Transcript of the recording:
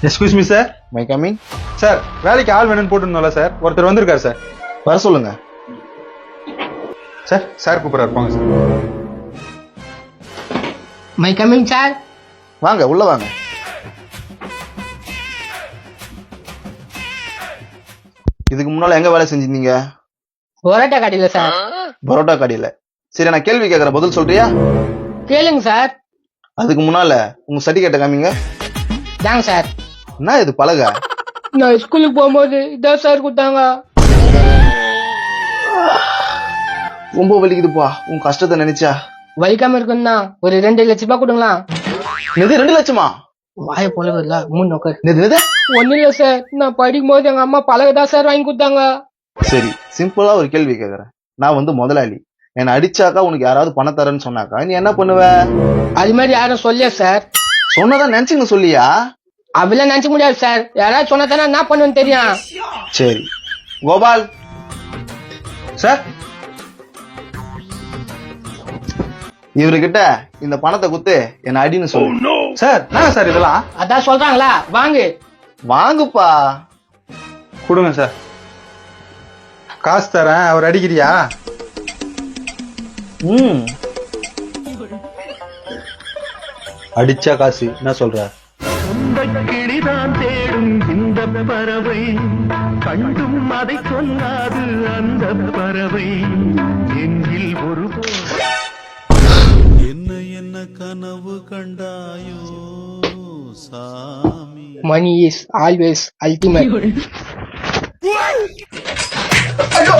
Excuse me sir. My coming. Sir வேலைக்கு ஆள் வேணும்னு போட்டுருந்தோம்ல சார், ஒருத்தர் வந்திருக்காரு சார். வர சொல்லுங்க. சார் சார் கூப்பிட்றாரு, போங்க சார். My coming sir. வாங்க உள்ள வாங்க. இதுக்கு முன்னால எங்க வேலை செஞ்சிருந்தீங்க? பரோட்டா கடையில சார். பரோட்டா கடையில. சரி, நான் கேள்வி கேட்கறேன், பதில் சொல்றியா? கேளுங்க சார். அதுக்கு முன்னால உங்க சர்டிபிகேட்டை காமிங்க. தாங்க சார். என்ன இது பழக? நான் ஸ்கூலுக்கு போகும்போது இதான் சார் கொடுத்தாங்க. ரொம்ப வலிக்குதுப்பா உன் கஷ்டத்தை நினைச்சா. வலிக்காம இருக்குன்னா ஒரு 2 லட்சம் ரூபாய் கொடுங்களா? இது 2 லட்சமா? வாய போல வரல, மூணு நோக்கர். இது ஒன்னும் இல்ல சார், நான் படிக்கும் போது எங்க அம்மா பழகதான் சார் வாங்கி கொடுத்தாங்க. சரி, சிம்பிளா ஒரு கேள்வி கேட்கறேன். நான் முதலாளி, என்ன அடிச்சாக்கா உனக்கு யாராவது பணம் தரேன்னு சொன்னாக்கா நீ என்ன பண்ணுவ? அது மாதிரி யாரும் சொல்லியா சார்? சொன்னதான் நினைச்சுங்க சொல்லியா? அப்படிலாம் நினைச்ச முடியாது சார். யாராவது சொன்னதானே என்ன பண்ணுவேன்னு தெரியும். சரி கோபால் சார் இவர்கிட்ட இந்த பணத்தை குத்து என்ன அடின்னு சொல்லு. சார் என்ன சார் இதெல்லாம்? அதான் சொல்றாங்களா, வாங்கு. வாங்குப்பா. கொடுங்க சார், காசு தரேன். அவர் அடிக்கிறியா? அடிச்சா காசு என்ன சொல்ற? கிளிதான் தேடும் இந்த பறவை கண்டும் அதை சொல்லாது அந்த பறவை எங்கில் ஒரு என்ன என்ன கனவு கண்டாயோ சாமி. Money is always ultimate. ஐயோ